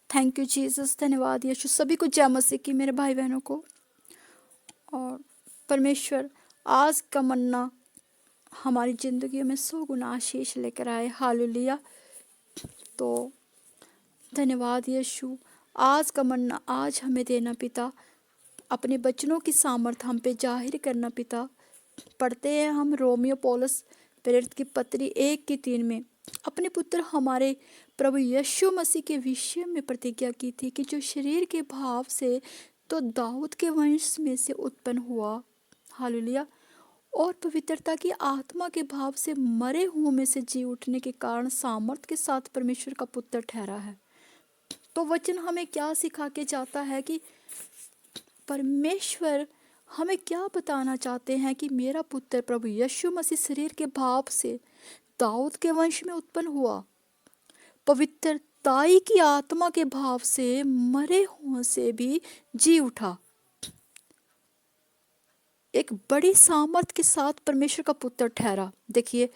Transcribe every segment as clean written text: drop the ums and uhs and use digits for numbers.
Thank you Jesus, धन्यवाद यीशु। सभी को जय मसीह की, मेरे भाई बहनों को। और परमेश्वर आज का मन्ना हमारी ज़िंदगी में 100 गुना आशीष लेकर आए। हालेलुया। तो धन्यवाद यीशु। आज का मन्ना आज हमें देना पिता, अपने बचनों की सामर्थ हम पे जाहिर करना पिता। पढ़ते हैं हम रोमियो पौलुस प्रेरित की पत्री 1:3 में, अपने पुत्र हमारे प्रभु यीशु मसीह के विषय में प्रतिज्ञा की थी कि जो शरीर के भाव से तो दाऊद के वंश में से उत्पन्न हुआ, हालेलुया, और पवित्रता की आत्मा के भाव से मरे हुओं में से जी उठने के कारण सामर्थ के साथ परमेश्वर का पुत्र ठहरा है। तो वचन हमें क्या सिखा के जाता है कि परमेश्वर हमें क्या बताना चाहते हैं कि मेरा पुत्र प्रभु यीशु मसीह शरीर के भाव से दाऊद के वंश में उत्पन्न हुआ, पवित्रताई की आत्मा के भाव से मरे हुओं से भी जी उठा। एक बड़ी सामर्थ के साथ परमेश्वर का पुत्र ठहरा। देखिए,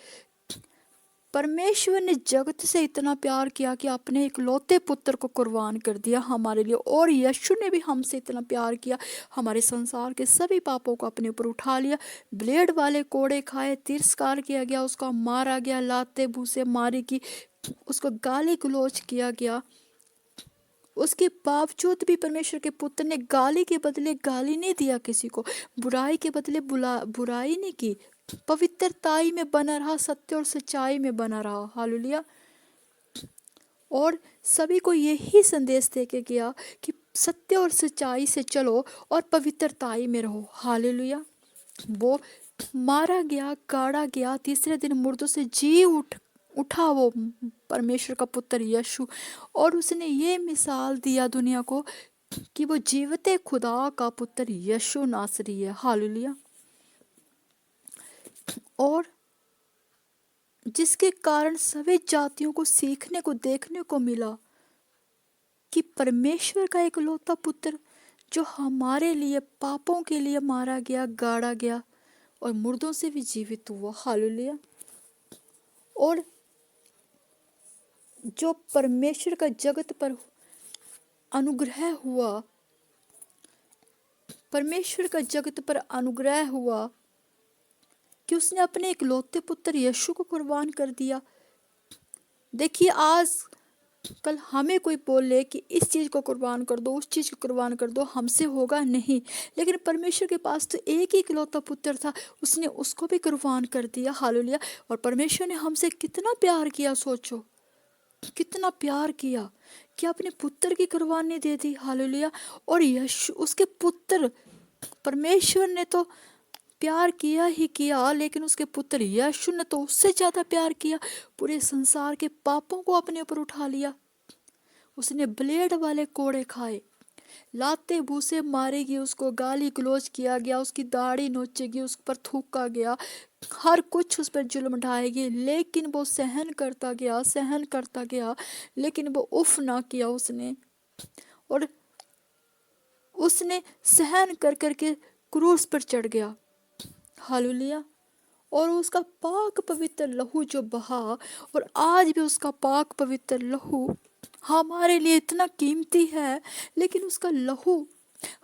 परमेश्वर ने जगत से इतना प्यार किया कि अपने इकलौते पुत्र को कुर्बान कर दिया हमारे लिए। और यीशु ने भी हमसे इतना प्यार किया, हमारे संसार के सभी पापों को अपने ऊपर उठा लिया। ब्लेड वाले कोड़े खाए, तिरस्कार किया गया, उसका मारा गया, लाते भूसे मारी की, उसको गाली गलौज किया गया। उसके बावजूद भी परमेश्वर के पुत्र ने गाली के बदले गाली नहीं दिया किसी को, बुराई के बदले बुराई नहीं की, पवित्रताई में बना रहा, सत्य और सच्चाई में बना रहा। हालेलुया। और सभी को यही संदेश दे के गया कि सत्य और सच्चाई से चलो और पवित्रताई में रहो। हालेलुया। वो मारा गया, गाड़ा गया, तीसरे दिन मुर्दों से जी उठा वो परमेश्वर का पुत्र यीशु। और उसने ये मिसाल दिया दुनिया को कि वो जीवते खुदा का पुत्र यीशु नासरी है। हालेलुया। और जिसके कारण सभी जातियों को सीखने को देखने को मिला कि परमेश्वर का इकलौता पुत्र जो हमारे लिए पापों के लिए मारा गया, गाड़ा गया और मुर्दों से भी जीवित हुआ। हालेलुया। और जो परमेश्वर का जगत पर अनुग्रह हुआ, परमेश्वर का जगत पर अनुग्रह हुआ कि उसने अपने इकलौते पुत्र यीशु को कुर्बान कर दिया। देखिए, आज कल हमें कोई बोले कि इस चीज़ को कुर्बान कर दो, उस चीज़ को कुर्बान कर दो, हमसे होगा नहीं। लेकिन परमेश्वर के पास तो एक ही इकलौता पुत्र था, उसने उसको भी कुर्बान कर दिया। हालेलुया। और परमेश्वर ने हमसे कितना प्यार किया, सोचो कितना प्यार किया कि अपने पुत्र की कुर्बानी दे दी। हालेलुया। और यीशु उसके पुत्र, परमेश्वर ने तो प्यार किया ही किया, लेकिन उसके पुत्र यीशु ने तो उससे ज़्यादा प्यार किया। पूरे संसार के पापों को अपने ऊपर उठा लिया। उसने ब्लेड वाले कोड़े खाए, लाते भूसे मारेगी, उसको गाली गलौज किया गया, उसकी दाढ़ी नोचेगी, उस पर थूका गया, हर कुछ उस पर जुल्म ढाएगी। लेकिन वो सहन करता गया, सहन करता गया, लेकिन वो उफ ना किया उसने। और उसने सहन कर करके क्रूस पर चढ़ गया। हालेलुया। और उसका पाक पवित्र लहू जो बहा, और आज भी उसका पाक पवित्र लहू हमारे लिए इतना कीमती है। लेकिन उसका लहू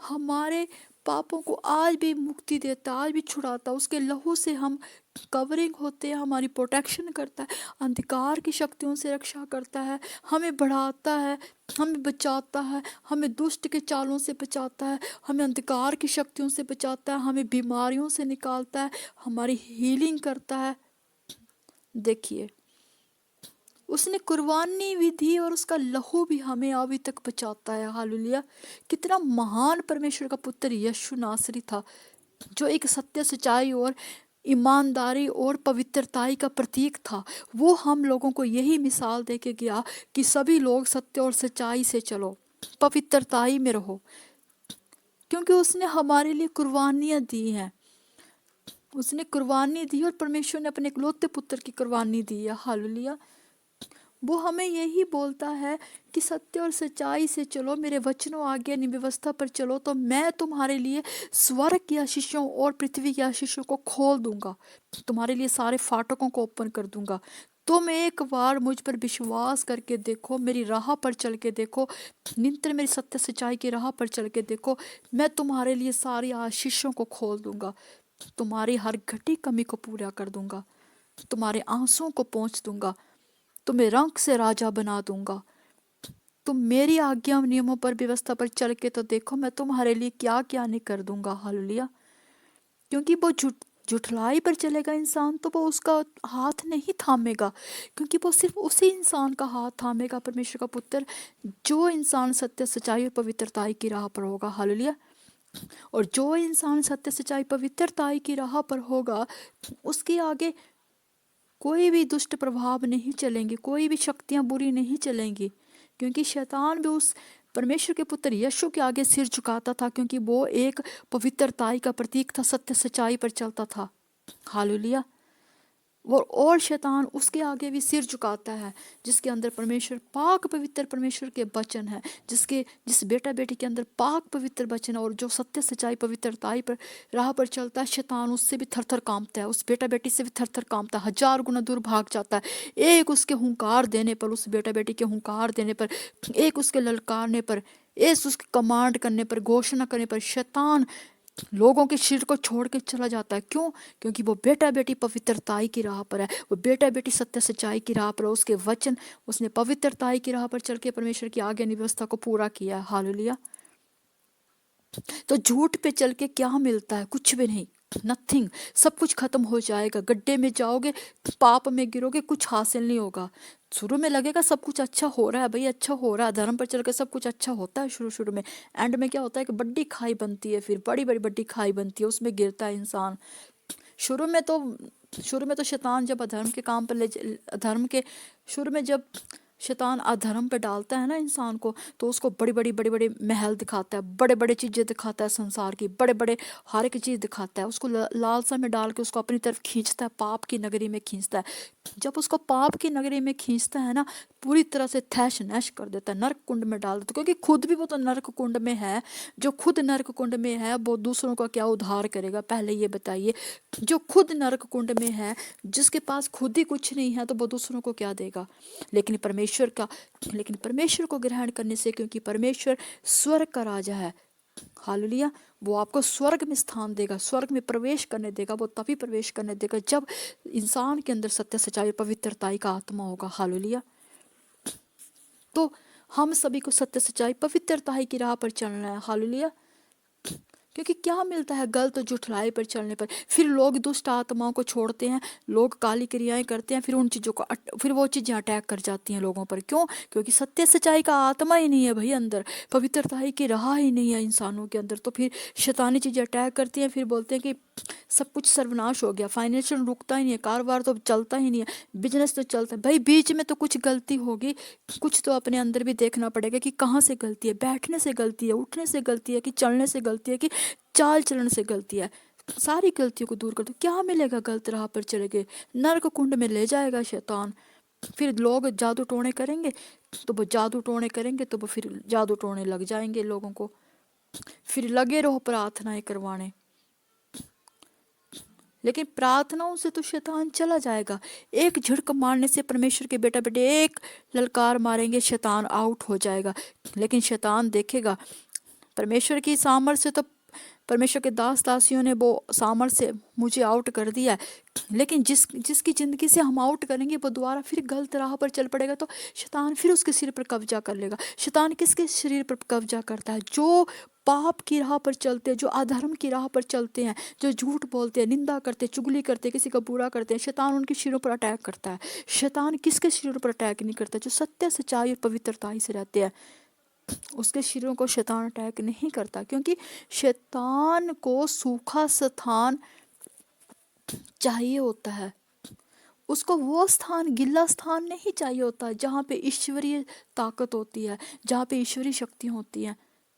हमारे पापों को आज भी मुक्ति देता, आज भी छुड़ाता। उसके लहू से हम कवरिंग होते हैं, हमारी प्रोटेक्शन करता है, अंधकार की शक्तियों से रक्षा करता है, हमें बढ़ाता है, हमें बचाता है, हमें दुष्ट के चालों से बचाता है, हमें अंधकार की शक्तियों से बचाता है, हमें बीमारियों से निकालता है, हमारी हीलिंग करता है। देखिए, उसने कुर्बानी भी दी और उसका लहू भी हमें अभी तक बचाता है। हालेलुया। कितना महान परमेश्वर का पुत्र यीशु नासरी था, जो एक सत्य, सच्चाई और ईमानदारी और पवित्रताई का प्रतीक था। वो हम लोगों को यही मिसाल दे के गया कि सभी लोग सत्य और सच्चाई से चलो, पवित्रताई में रहो, क्योंकि उसने हमारे लिए कुर्बानियाँ दी हैं। उसने कुर्बानी दी और परमेश्वर ने अपने इकलौते पुत्र की कुर्बानी दी है। हालेलुया। वो हमें यही बोलता है कि सत्य और सच्चाई से चलो, मेरे वचनों आज्ञा व्यवस्था पर चलो, तो मैं तुम्हारे लिए स्वर्ग की आशीषों और पृथ्वी की आशीषों को खोल दूंगा, तुम्हारे लिए सारे फाटकों को ओपन कर दूंगा। तुम एक बार मुझ पर विश्वास करके देखो, मेरी राह पर चल के देखो, निरंतर मेरी सत्य सच्चाई की राह पर चल के देखो। मैं तुम्हारे लिए सारी आशीषों को खोल दूंगा, तुम्हारी हर घटी कमी को पूरा कर दूंगा, तुम्हारे आंसुओं को पोंछ दूंगा, तुम्हें रंग से राजा बना दूंगा। तुम मेरी आज्ञा नियमों पर व्यवस्था पर चल के तो देखो, मैं तुम्हारे लिए क्या क्या नहीं कर दूंगा। हालेलुया। क्योंकि वो जुठलाई पर चलेगा इंसान तो वो उसका हाथ नहीं थामेगा, क्योंकि वो सिर्फ उसी इंसान का हाथ थामेगा, परमेश्वर का पुत्र, जो इंसान सत्य सच्चाई और पवित्रताई की राह पर होगा। हालेलुया। और जो इंसान सत्य सच्चाई पवित्रताई की राह पर होगा, उसके आगे कोई भी दुष्ट प्रभाव नहीं चलेंगे, कोई भी शक्तियां बुरी नहीं चलेंगी, क्योंकि शैतान भी उस परमेश्वर के पुत्र यीशु के आगे सिर झुकाता था, क्योंकि वो एक पवित्रताई का प्रतीक था, सत्य सच्चाई पर चलता था। हालेलुया। और शैतान उसके आगे भी सिर झुकाता है, जिसके अंदर परमेश्वर पाक पवित्र परमेश्वर के वचन है, जिस बेटा बेटी के अंदर पाक पवित्र वचन है, और जो सत्य सच्चाई पवित्रताई पर राह पर चलता है, शैतान उससे भी थरथर कांपता है, उस बेटा बेटी से भी थरथर कांपता है, 1000 गुना दूर भाग जाता है। एक उसके हुंकार देने पर, उस बेटा बेटी के हुंकार देने पर, एक उसके ललकारने पर, एक उसके कमांड करने पर, घोषणा करने पर शैतान लोगों के शरीर को छोड़ के चला जाता है। क्यों? क्योंकि वो बेटा बेटी पवित्रताई की राह पर है, वो बेटा बेटी सत्य सच्चाई की राह पर है, उसके वचन, उसने पवित्रताई की राह पर चल के परमेश्वर की आज्ञा व्यवस्था को पूरा किया है। हालेलुया। तो झूठ पे चल के क्या मिलता है? कुछ भी नहीं, नथिंग। सब कुछ खत्म हो जाएगा, गड्ढे में जाओगे, पाप में गिरोगे, कुछ हासिल नहीं होगा। शुरू में लगेगा सब कुछ अच्छा हो रहा है, भाई अच्छा हो रहा है, धर्म पर चलकर सब कुछ अच्छा होता है शुरू शुरू में। एंड में क्या होता है कि बड्डी खाई बनती है, फिर बड़ी बड़ी बड्डी खाई बनती है, उसमें गिरता है इंसान। शुरू में तो शैतान जब अधर्म के काम पर अधर्म के शुरू में जब शैतान अधर्म पे डालता है ना इंसान को, तो उसको बड़ी बड़ी महल दिखाता है, बड़े बड़े चीज़ें दिखाता है, संसार की बड़े बड़े हर एक चीज़ दिखाता है, उसको लालसा में डाल के उसको अपनी तरफ खींचता है, पाप की नगरी में खींचता है। जब उसको पाप की नगरी में खींचता है ना, पूरी तरह से तहस नहस कर देता है, नरक कुंड में डाल देता है, क्योंकि खुद भी वो तो नरक कुंड में है। जो खुद नरक कुंड में है वो दूसरों का क्या उद्धार करेगा? पहले ये बताइए। जो खुद नरक कुंड में है, जिसके पास खुद ही कुछ नहीं है, तो वो दूसरों को क्या देगा? लेकिन परमेश्वर को ग्रहण करने से, क्योंकि परमेश्वर स्वर्ग का राजा है, हालेलुया, वो आपको स्वर्ग में स्थान देगा, स्वर्ग में प्रवेश करने देगा। वो तभी प्रवेश करने देगा जब इंसान के अंदर सत्य सच्चाई पवित्रताई का आत्मा होगा। हालेलुया। तो हम सभी को सत्य सच्चाई पवित्रताई की राह पर चलना है। हालेलुया। क्योंकि क्या मिलता है गलत जुठलाई पर चलने पर? फिर लोग दुष्ट आत्माओं को छोड़ते हैं, लोग काली क्रियाएं करते हैं, फिर उन चीज़ों को फिर वो चीज़ें अटैक कर जाती हैं लोगों पर। क्यों? क्योंकि सत्य सच्चाई का आत्मा ही नहीं है भाई अंदर, पवित्रताई की राह ही नहीं है इंसानों के अंदर, तो फिर शैतानी चीज़ें अटैक करती हैं। फिर बोलते हैं कि सब कुछ सर्वनाश हो गया, फाइनेंशियल रुकता ही नहीं है, कारोबार तो चलता ही नहीं है, बिजनेस तो चलता है। भाई बीच में तो कुछ गलती होगी, कुछ तो अपने अंदर भी देखना पड़ेगा कि कहाँ से गलती है, बैठने से गलती है, उठने से गलती है, कि चलने से गलती है, कि चाल चलन से गलती है। सारी गलतियों को दूर कर दो, क्या मिलेगा? गलत राह पर चले गए, नरक कुंड में ले जाएगा शैतान। फिर लोग जादू टोने करेंगे, तो वो जादू टोने करेंगे तो वो फिर जादू टोने लग जाएंगे लोगों को। फिर लगे रहो प्रार्थनाएं करवाने, लेकिन प्रार्थनाओं से तो शैतान चला जाएगा। एक झिड़क मारने से परमेश्वर के बेटा बेटे एक ललकार मारेंगे, शैतान आउट हो जाएगा। लेकिन शैतान देखेगा परमेश्वर की सामर्थ्य से, तो परमेश्वर के दास दासियों ने वो सामर्थ्य से मुझे आउट कर दिया है, लेकिन जिसकी ज़िंदगी से हम आउट करेंगे वो दोबारा फिर गलत राह पर चल पड़ेगा, तो शैतान फिर उसके सिर पर कब्जा कर लेगा। शैतान किसके शरीर पर कब्जा करता है? जो पाप की राह पर चलते हैं, जो अधर्म की राह पर चलते हैं, जो झूठ बोलते हैं, निंदा करते हैं, चुगली करते हैं, किसी का बुरा करते हैं, शैतान उनके सिरों पर अटैक करता है। शैतान किसके सिरों पर अटैक नहीं करता? जो सत्य सच्चाई और पवित्रताई से रहते हैं, उसके शरीरों को शैतान अटैक नहीं करता, क्योंकि शैतान को सूखा स्थान चाहिए होता है। उसको वो स्थान, गिल्ला स्थान नहीं चाहिए होता जहाँ पे ईश्वरीय ताकत होती है, जहाँ पे ईश्वरीय शक्ति होती है,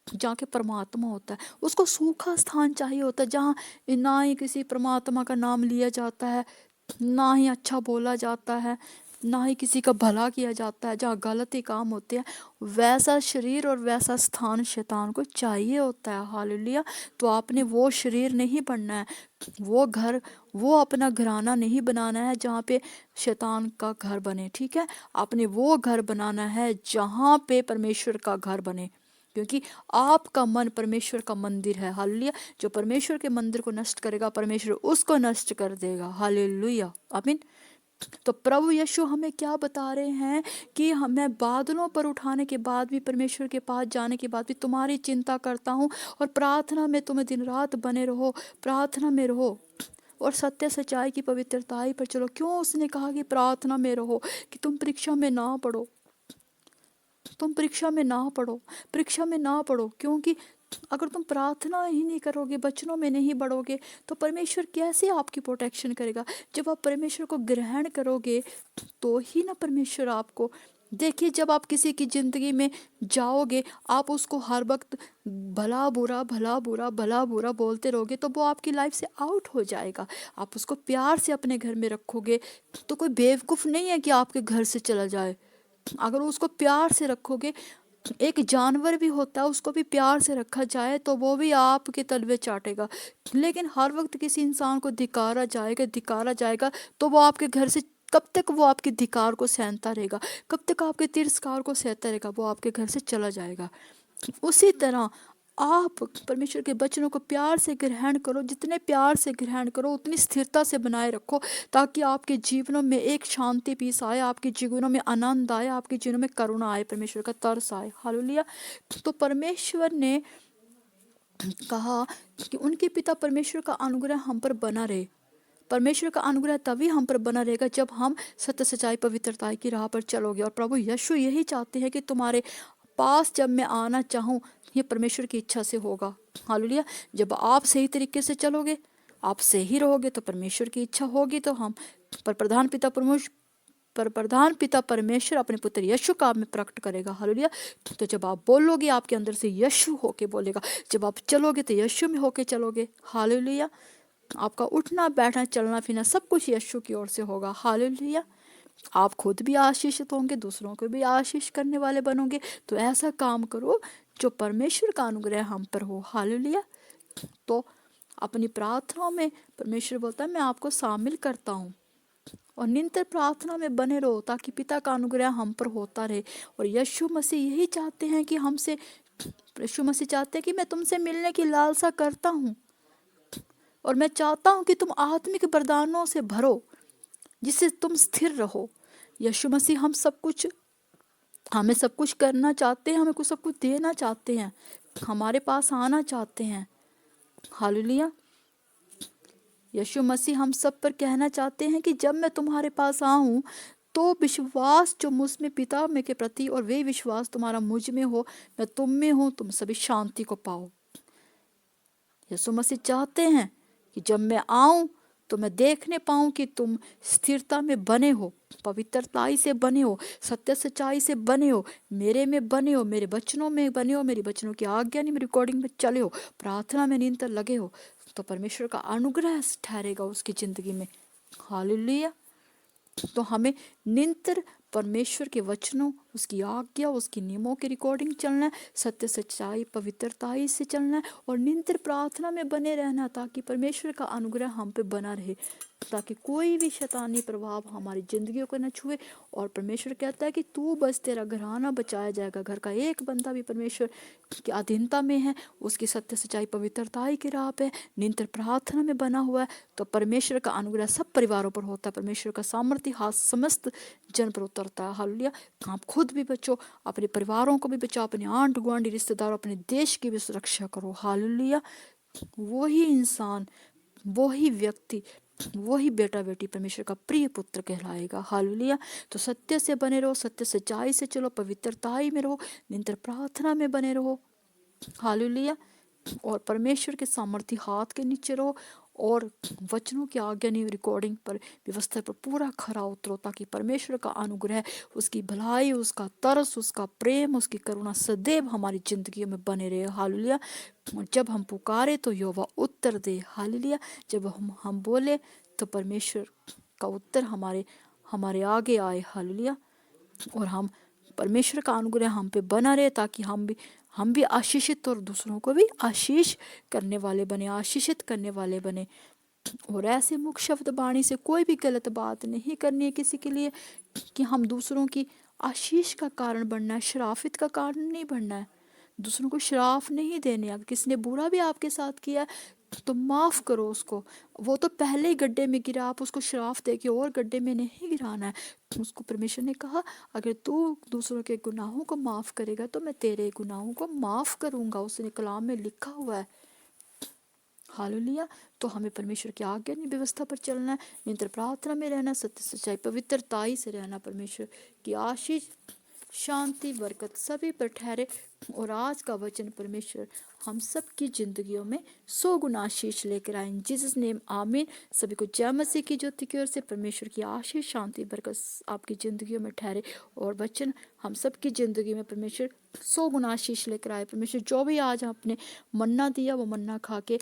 जहाँ के परमात्मा होता है। उसको सूखा स्थान चाहिए होता है, जहाँ ना ही किसी परमात्मा का नाम लिया जाता है, ना ही अच्छा बोला जाता है, ना ही किसी का भला किया जाता है। जहाँ गलती काम होते हैं वैसा शरीर और वैसा स्थान शैतान को चाहिए होता है। हालेलुया। तो आपने वो शरीर नहीं बनना है, वो घर, वो अपना घराना नहीं बनाना है जहाँ पे शैतान का घर बने। ठीक है, आपने वो घर बनाना है जहाँ पे परमेश्वर का घर बने, क्योंकि आपका मन परमेश्वर का मंदिर है। हालेलुया। जो परमेश्वर के मंदिर को नष्ट करेगा परमेश्वर उसको नष्ट कर देगा। हालेलुया, आमीन। तो प्रभु यीशु हमें क्या बता रहे हैं कि हमें बादलों पर उठाने के बाद भी, परमेश्वर के पास जाने के बाद भी तुम्हारी चिंता करता हूँ, और प्रार्थना में तुम्हें दिन रात बने रहो, प्रार्थना में रहो और सत्य सच्चाई की पवित्रताई पर चलो। क्यों उसने कहा कि प्रार्थना में रहो? कि तुम परीक्षा में ना पड़ो, तुम परीक्षा में ना पड़ो, परीक्षा में ना पड़ो। क्योंकि अगर तुम प्रार्थना ही नहीं करोगे, बचनों में नहीं बढ़ोगे, तो परमेश्वर कैसे आपकी प्रोटेक्शन करेगा? जब आप परमेश्वर को ग्रहण करोगे तो ही ना परमेश्वर आपको। देखिए, जब आप किसी की जिंदगी में जाओगे, आप उसको हर वक्त भला बुरा भला बुरा भला बुरा बोलते रहोगे तो वो आपकी लाइफ से आउट हो जाएगा। आप उसको प्यार से अपने घर में रखोगे तो कोई बेवकूफ़ नहीं है कि आपके घर से चला जाए। अगर उसको प्यार से रखोगे, एक जानवर भी होता है, उसको भी प्यार से रखा जाए तो वो भी आपके तलवे चाटेगा। लेकिन हर वक्त किसी इंसान को धिकारा जाएगा, धिकारा जाएगा, तो वो आपके घर से, कब तक वो आपके धिकार को सहता रहेगा, कब तक आपके तिरस्कार को सहता रहेगा? वो आपके घर से चला जाएगा। उसी तरह आप परमेश्वर के वचनों को प्यार से ग्रहण करो, जितने प्यार से ग्रहण करो उतनी स्थिरता से बनाए रखो, ताकि आपके जीवनों में एक शांति पीस आए, आपके जीवनों में आनंद आए, आपके जीवनों में करुणा आए, परमेश्वर का तरस आए। हालेलुया। तो परमेश्वर ने कहा कि उनके पिता परमेश्वर का अनुग्रह हम पर बना रहे। परमेश्वर का अनुग्रह तभी हम पर बना रहेगा जब हम सत्य सच्चाई पवित्रता की राह पर चलोगे। और प्रभु यीशु यही चाहते हैं कि तुम्हारे पास जब मैं आना चाहूँ, ये परमेश्वर की इच्छा से होगा। हालेलुया। जब आप सही तरीके से चलोगे, आप सही रहोगे, तो परमेश्वर की इच्छा होगी तो हम प्रधान पिता परमेश्वर अपने पुत्र यीशु का में प्रकट करेगा। हालेलुया। तो जब आप बोलोगे, आपके अंदर से यीशु होके बोलेगा। जब आप चलोगे तो यीशु में होके चलोगे। हालेलुया। आपका उठना बैठना चलना फिरना सब कुछ यीशु की ओर से होगा। हालेलुया। आप खुद भी आशीषित होंगे, दूसरों को भी आशीष करने वाले बनोगे। तो ऐसा काम करो जो परमेश्वर का अनुग्रह हम पर हो। हालेलुया। तो अपनी प्रार्थनाओं में परमेश्वर बोलता है मैं आपको शामिल करता हूँ, और निरंतर प्रार्थना में बने रहो ताकि पिता का अनुग्रह हम पर होता रहे। और यीशु मसीह यही चाहते हैं कि हमसे, यीशु मसीह चाहते हैं कि मैं तुमसे मिलने की लालसा करता हूँ, और मैं चाहता हूँ कि तुम आत्मिक वरदानों से भरो जिससे तुम स्थिर रहो। यीशु मसीह हमें सब कुछ करना चाहते हैं, हमें कुछ सब कुछ देना चाहते हैं, हमारे पास आना चाहते हैं। हालेलुया। यीशु मसीह हम सब पर कहना चाहते हैं कि जब मैं तुम्हारे पास आऊं तो विश्वास जो मुझ में पिता में के प्रति, और वे विश्वास तुम्हारा मुझ में हो, मैं तुम में हूँ, तुम सभी शांति को पाओ। यीशु मसीह चाहते हैं कि जब मैं आऊं तो मैं देखने पाऊं कि तुम स्थिरता में बने हो, पवित्रताई से बने हो, सत्य सच्चाई से बने हो, मेरे में बने हो, मेरे वचनों में बने हो, मेरी वचनों की आज्ञा नहीं, मेरी रिकॉर्डिंग में चले हो, प्रार्थना में निरंतर लगे हो, तो परमेश्वर का अनुग्रह ठहरेगा उसकी जिंदगी में। हालेलुया। तो हमें निरंतर परमेश्वर के वचनों, उसकी आज्ञा, उसकी नियमों की रिकॉर्डिंग चलना है, सत्य सच्चाई पवित्रताई से चलना है, और निरंतर प्रार्थना में बने रहना, ताकि परमेश्वर का अनुग्रह हम पे बना रहे, ताकि कोई भी शैतानी प्रभाव हमारी जिंदगियों को न छुए। और परमेश्वर कहता है कि तू बस, तेरा घराना बचाया जाएगा। घर का एक बंदा भी परमेश्वर की अधीनता में है, उसकी सत्य सच्चाई पवित्रताई की राह पे निरंतर प्रार्थना में बना हुआ है, तो परमेश्वर का अनुग्रह सब परिवारों पर होता है। परमेश्वर का सामर्थ्य हाथ समस्त जन पर उतरता है। हालेलुया। आप खुद भी बचो, अपने परिवारों को भी बचाओ, अपने आंट गुआंढी रिश्तेदारों, अपने देश की भी सुरक्षा करो। हालेलुया। वही इंसान, वही व्यक्ति, वही बेटा बेटी परमेश्वर का प्रिय पुत्र कहलाएगा। हालेलुया। तो सत्य से बने रहो, सत्य सच्चाई से चलो, पवित्रताई में रहो, निरंतर प्रार्थना में बने रहो। हालेलुया। और परमेश्वर के सामर्थ्य हाथ के नीचे रहो, और वचनों की आज्ञा नहीं, रिकॉर्डिंग पर, व्यवस्था पर पूरा खरा उतरो, ताकि परमेश्वर का अनुग्रह, उसकी भलाई, उसका तरस, उसका प्रेम, उसकी करुणा सदैव हमारी जिंदगी में बने रहे। हालेलुया। जब हम पुकारे तो यहोवा उत्तर दे। हालेलुया। जब हम बोले तो परमेश्वर का उत्तर हमारे आगे आए। हालेलुया। और हम परमेश्वर का अनुग्रह हम पे बना रहे, ताकि हम भी आशीषित और दूसरों को भी आशीष करने वाले बने, आशीषित करने वाले बने। और ऐसे मुख शब्द वाणी से कोई भी गलत बात नहीं करनी है किसी के लिए, कि हम दूसरों की आशीष का कारण बनना है, श्राफित का कारण नहीं बनना है। दूसरों को श्राप नहीं देने। अगर किसी ने बुरा भी आपके साथ किया तो माफ करो उसको। वो तो पहले ही गड्ढे में गिरा, आप उसको श्राप दे के और गड्ढे में नहीं गिराना है। उसको परमेश्वर ने कहा, अगर तू दूसरों के गुनाहों को माफ करेगा तो मैं तेरे गुनाहों को माफ करूंगा। उसने कलाम में लिखा हुआ है। हालेलुया। तो हमें परमेश्वर की आज्ञा की व्यवस्था पर चलना है, निरंतर प्रार्थना में रहना, सत्य सच्चाई पवित्रताई से रहना। परमेश्वर की आशीष शांति बरकत सभी पर ठहरे। और आज का वचन परमेश्वर हम सब की जिंदगियों में 100 गुना आशीष लेकर आए। इन जीसस नेम आमीन। सभी को जय मसीह की ज्योति की ओर से परमेश्वर की आशीष शांति बरकत आपकी जिंदगियों में ठहरे। और वचन हम सब की जिंदगी में परमेश्वर 100 गुना आशीष लेकर आए। परमेश्वर जो भी आज आपने मन्ना दिया, वो मन्ना खा के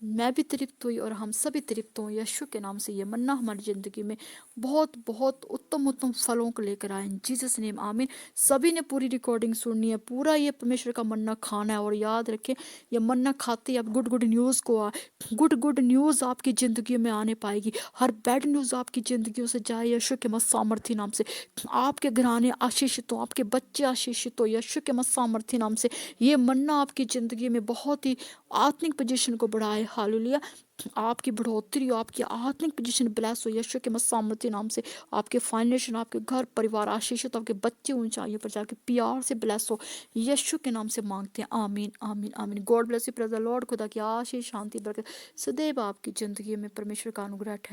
मैं भी तृप्त हुई और हम सभी तृप्त हुए। यीशु के नाम से ये मन्ना हमारी ज़िंदगी में बहुत बहुत उत्तम उत्तम फलों को लेकर आए। जीसस नेम आमीन। सभी ने पूरी रिकॉर्डिंग सुननी है, पूरा ये परमेश्वर का मन्ना खाना है। और याद रखें, ये मन्ना खाते ही आप गुड गुड न्यूज़ को गुड न्यूज़ आपकी ज़िंदगी में आने पाएगी। हर बैड न्यूज़ आपकी ज़िंदगियों से जाए यीशु के मत सामर्थी नाम से। आपके घराने आशीषित हो, आपके बच्चे आशीषित हो यीशु के मत सामर्थी नाम से। ये मन्ना आपकी ज़िंदगी में बहुत ही आत्मिक पोजीशन को बढ़ाए। हालेलुया। आपकी बढ़ोतरी हो, आपकी आत्मिक पोजीशन ब्लेस हो यीशु के मत सामर्थी नाम से। आपके फाइनेंशियल, आपके घर परिवार आशीषित, आपके बच्चे ऊंचाइयों पर जाके प्यार से ब्लेस हो यीशु के नाम से मांगते हैं। आमीन आमीन आमीन। God bless you. Praise the Lord. खुदा की आशीष शांति बरकत सदैव आपकी ज़िंदगी में परमेश्वर का अनुग्रह ठहरे।